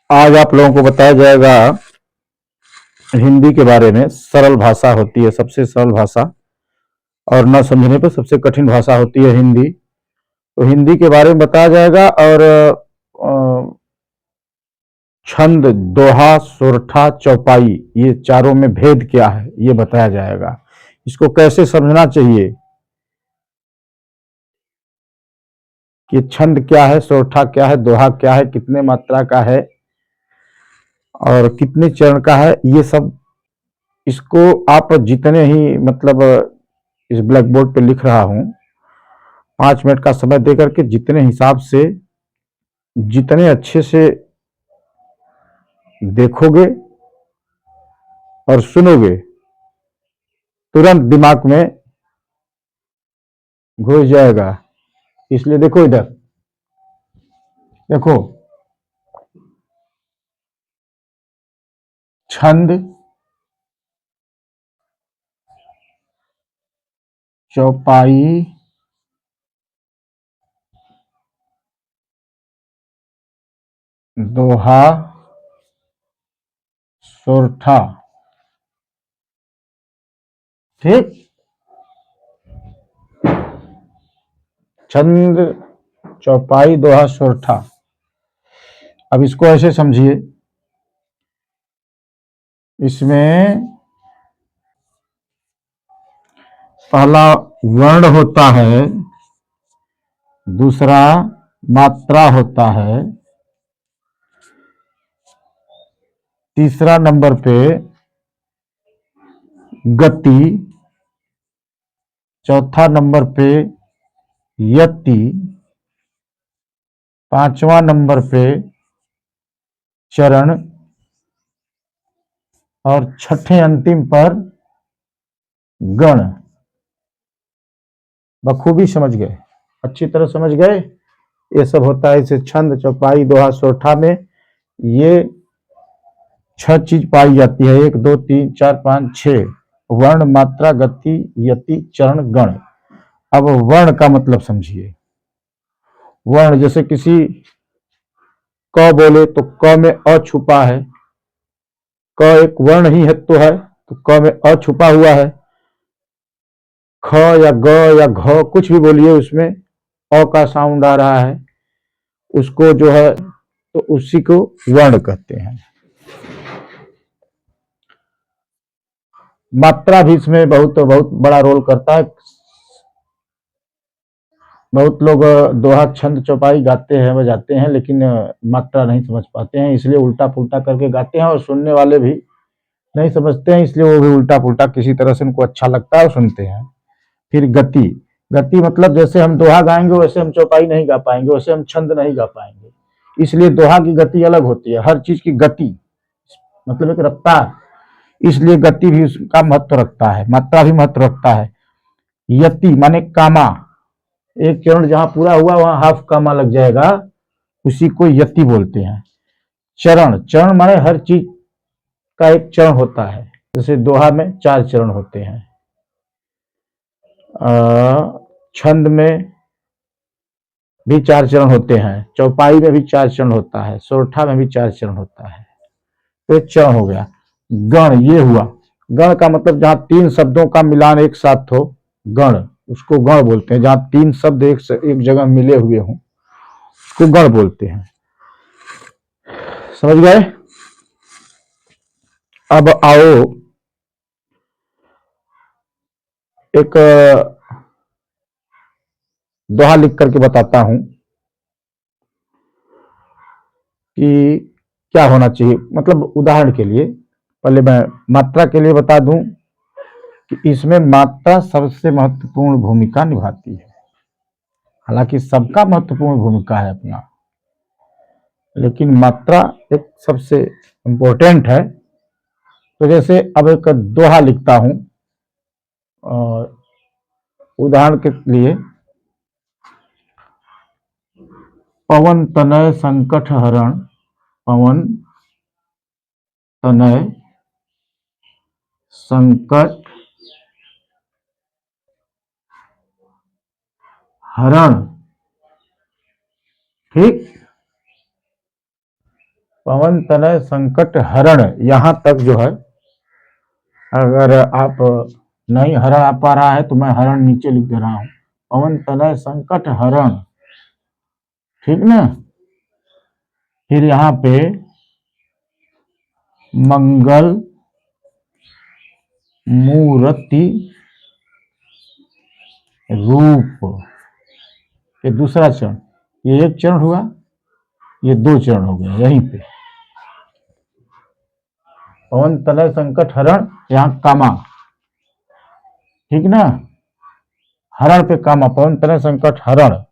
आज आप लोगों को बताया जाएगा हिंदी के बारे में। सरल भाषा होती है सबसे सरल भाषा, और न समझने पर सबसे कठिन भाषा होती है हिंदी। तो हिंदी के बारे में बताया जाएगा, और छंद, दोहा, सोरठा, चौपाई, ये चारों में भेद क्या है ये बताया जाएगा। इसको कैसे समझना चाहिए कि छंद क्या है, सोरठा क्या है, दोहा क्या है, कितने मात्रा का है और कितने चरण का है, ये सब इसको आप जितने ही मतलब इस ब्लैक बोर्ड पे लिख रहा हूं, 5 मिनट का समय देकर के जितने हिसाब से, जितने अच्छे से देखोगे और सुनोगे, तुरंत दिमाग में घुस जाएगा। इसलिए देखो, इधर देखो, छंद, चौपाई, दोहा, सोरठा। ठीक, छंद, चौपाई, दोहा, सोरठा। अब इसको ऐसे समझिए, इसमें पहला वर्ण होता है, दूसरा मात्रा होता है, तीसरा नंबर पे गति, चौथा नंबर पे यति, पांचवा नंबर पे चरण, और छठे अंतिम पर गण। बखूबी समझ गए, अच्छी तरह समझ गए। ये सब होता है इसे छंद, चौपाई, दोहा, सोरठा में। ये 6 चीज पाई जाती है, 1 2 3 4 5 6: वर्ण, मात्रा, गति, यति, चरण, गण। अब वर्ण का मतलब समझिए। वर्ण, जैसे किसी क बोले तो क में अ छुपा है, क एक वर्ण ही है तो क में अ छुपा हुआ है। ख या ग या घ कुछ भी बोलिए, उसमें अ का साउंड आ रहा है, उसको जो है तो उसी को वर्ण कहते हैं। मात्रा भी इसमें बहुत बहुत बड़ा रोल करता है। बहुत लोग दोहा, छंद, चौपाई गाते हैं, बजाते हैं, लेकिन मात्रा नहीं समझ पाते हैं, इसलिए उल्टा पुल्टा करके गाते हैं, और सुनने वाले भी नहीं समझते हैं, इसलिए वो भी उल्टा पुल्टा किसी तरह से उनको अच्छा लगता है, सुनते हैं। फिर गति, गति मतलब जैसे हम दोहा गाएंगे वैसे हम चौपाई नहीं गा पाएंगे, वैसे हम छंद नहीं गा पाएंगे, इसलिए दोहा की गति अलग होती है। हर चीज की गति मतलब एक रफ्तार, इसलिए गति भी उसका महत्व रखता है, मात्रा भी महत्व रखता है। यति माने कामा, एक चरण जहां पूरा हुआ वहां हाफ कामा लग जाएगा, उसी को यति बोलते हैं। चरण, चरण माने हर चीज का एक चरण होता है, जैसे दोहा में 4 चरण होते हैं, छंद में भी 4 चरण होते हैं, चौपाई में भी 4 चरण होता है, सोरठा में भी 4 चरण होता है। तो एक चरण हो गया। गण, ये हुआ। गण का मतलब जहां 3 शब्दों का मिलान एक साथ हो, गण, उसको गण बोलते हैं। जहां 3 शब्द एक जगह मिले हुए हों उसको गण बोलते हैं। समझ गए? अब आओ एक दोहा लिख करके बताता हूं कि क्या होना चाहिए। मतलब उदाहरण के लिए पहले मैं मात्रा के लिए बता दूं कि इसमें मात्रा सबसे महत्वपूर्ण भूमिका निभाती है। हालांकि सबका महत्वपूर्ण भूमिका है अपना, लेकिन मात्रा एक सबसे इंपॉर्टेंट है। तो जैसे अब एक दोहा लिखता हूं, और उदाहरण के लिए, पवन तनय संकट हरण, पवन तनय संकट हरण। ठीक, पवन तनय संकट हरण, यहां तक जो है, अगर आप नहीं हरण आ पा रहा है तो मैं हरण नीचे लिख दे रहा हूं, पवन तनय संकट हरण, ठीक ना। फिर यहां पे मंगल मूर्ति रूप, ये दूसरा चरण, ये एक चरण हुआ, ये दो चरण हो गए यहीं पे। पवन तनय संकट हरण, यहां कामा, ठीक ना, हरण पे कामा, पवन तनय संकट हरण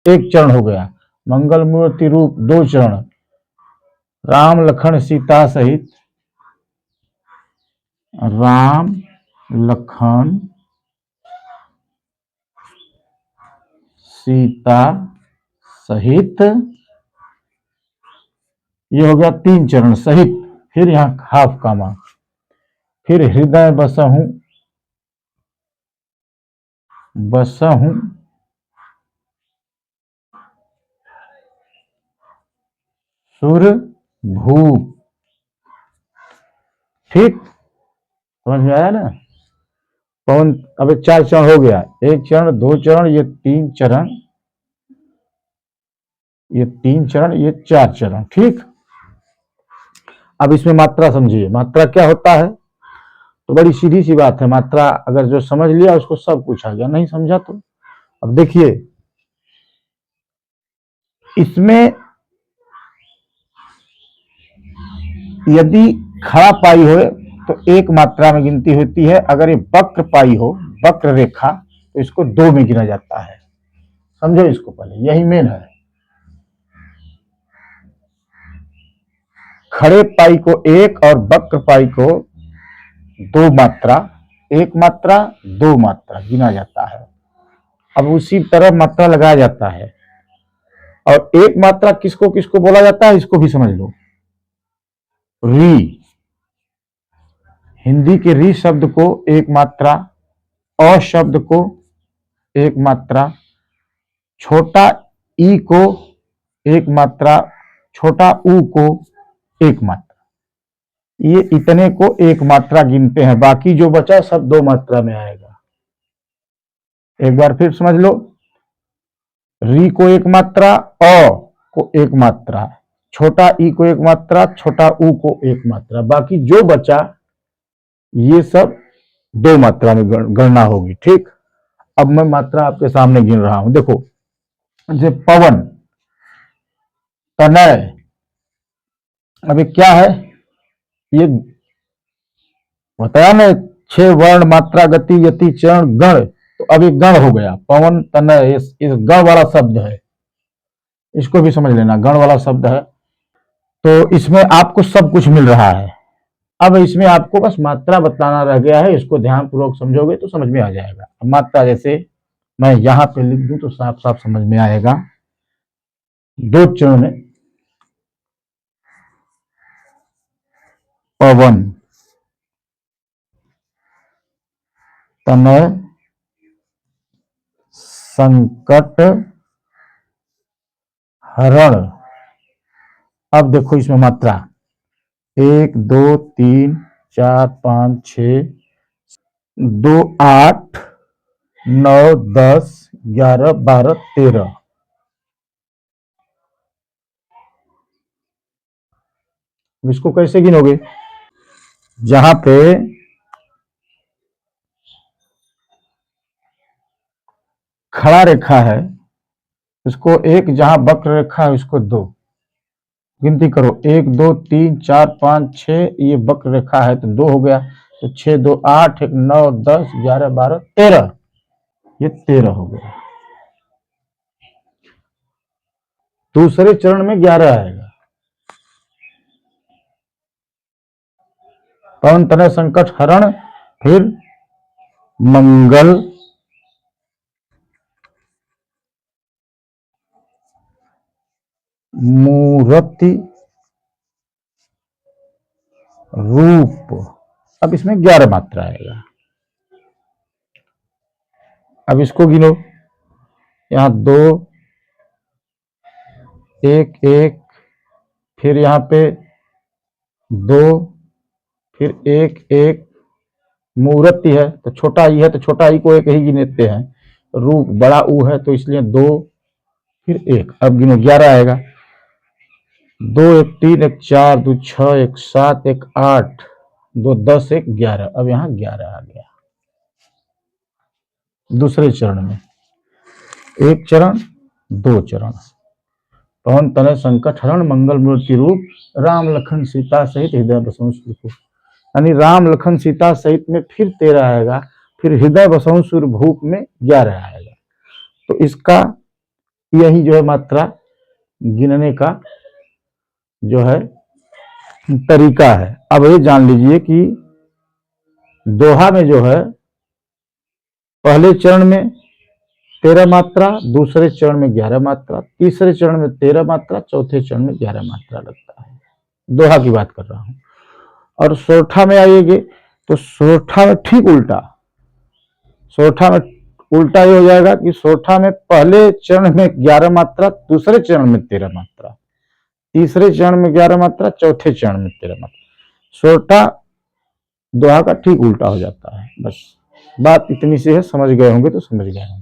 एक चरण हो गया। मंगल मूर्ति रूप दो चरण, राम लखन सीता सहित, राम लखन सीता सहित, ये हो गया तीन चरण सहित। फिर यहां हाफ कामा, फिर हृदय बसहूं, बसहूं सुर भूप, ठीक, समझ में आया ना। पवन, अब चार चरण हो गया, एक चरण, दो चरण, ये तीन चरण, ये तीन चरण, ये चार चरण, ठीक। अब इसमें मात्रा समझिए, मात्रा क्या होता है, तो बड़ी सीधी सी बात है, मात्रा अगर जो समझ लिया उसको सब कुछ आ गया, नहीं समझा तो। अब देखिए इसमें यदि खड़ा पाई हो तो एक मात्रा में गिनती होती है, अगर ये वक्र पाई हो, वक्र रेखा, तो इसको दो में गिना जाता है। समझो इसको पहले, यही मेन है। खड़े पाई को एक और वक्र पाई को दो मात्रा, एक मात्रा दो मात्रा गिना जाता है। अब उसी तरह मात्रा लगाया जाता है, और एक मात्रा किसको किसको बोला जाता है इसको भी समझ लो। री, हिंदी के री शब्द को एक मात्रा, अ शब्द को एक मात्रा, छोटा ई को एक मात्रा, छोटा ऊ को एक मात्रा, ये इतने को एक मात्रा गिनते हैं, बाकी जो बचा सब दो मात्रा में आएगा। एक बार फिर समझ लो, री को एक मात्रा, अ को एक मात्रा, छोटा ई को एक मात्रा, छोटा ऊ को एक मात्रा, बाकी जो बचा ये सब दो मात्रा में गणना होगी, ठीक। अब मैं मात्रा आपके सामने गिन रहा हूं, देखो, जैसे पवन तनय, अभी क्या है, ये बताया ना, छह वर्ण मात्रा गति यति चरण गण, तो अभी गण हो गया पवन तनय, इस गण वाला शब्द है, इसको भी समझ लेना, गण वाला शब्द है। तो इसमें आपको सब कुछ मिल रहा है। अब इसमें आपको बस मात्रा बताना रह गया है, इसको ध्यान पूर्वक समझोगे तो समझ में आ जाएगा। मात्रा जैसे मैं यहां पे लिख दूं तो साफ साफ समझ में आएगा। दो चरण में पवन तनय संकट हरण, अब देखो इसमें मात्रा, एक दो तीन चार पांच छ, दो आठ, नौ दस ग्यारह बारह तेरह, इसको कैसे गिनोगे, जहां पे खड़ा रेखा है उसको एक, जहां वक्र रेखा है उसको दो, गिनती करो, एक दो तीन चार पांच छह, ये वक्र रेखा है तो दो हो गया, तो छह दो आठ, एक नौ दस ग्यारह बारह तेरह, ये तेरह हो गया। दूसरे चरण में 11 आएगा, पवन तनय संकट हरण, फिर मंगल मूर्ति रूप, अब इसमें 11 मात्रा आएगा। अब इसको गिनो, यहां दो, एक एक फिर यहाँ पे 2, फिर 1 1, मुहूर्त ही है तो छोटा ई है तो छोटा ई को एक ही गिनते हैं, रू बड़ा ऊ है तो इसलिए 2 फिर 1। अब गिनो 11 आएगा। 2 1 3 1 4 2 6 1 7 1 8 2 10 1 11। अब यहाँ 11 आ गया दूसरे चरण में। 1 चरण 2 चरण। पवन तनय संकट हरण मंगल मूर्ति रूप, राम लखन सीता सहित हृदय बसहु सुर भूप। यानी राम लखन सीता सहित में फिर 13 आएगा, फिर हृदय बसहु सुर भूप में 11 आएगा। तो इसका यही जो है मात्रा गिनने का जो है तरीका है। अब ये जान लीजिए कि दोहा में जो है पहले चरण में 13 मात्रा, दूसरे चरण में 11 मात्रा, तीसरे चरण में 13 मात्रा, चौथे चरण में 11 मात्रा लगता है। दोहा की बात कर रहा हूं। और सोरठा में आइएगे तो सोरठा में ठीक उल्टा। सोरठा में उल्टा ये हो जाएगा कि सोरठा में पहले चरण में 11 मात्रा, दूसरे चरण में 13 मात्रा, तीसरे चरण में 11 मात्रा, चौथे चरण में 13 मात्रा। सोरठा दोहा का ठीक उल्टा हो जाता है। बस बात इतनी सी है, समझ गए होंगे तो समझ गए होंगे।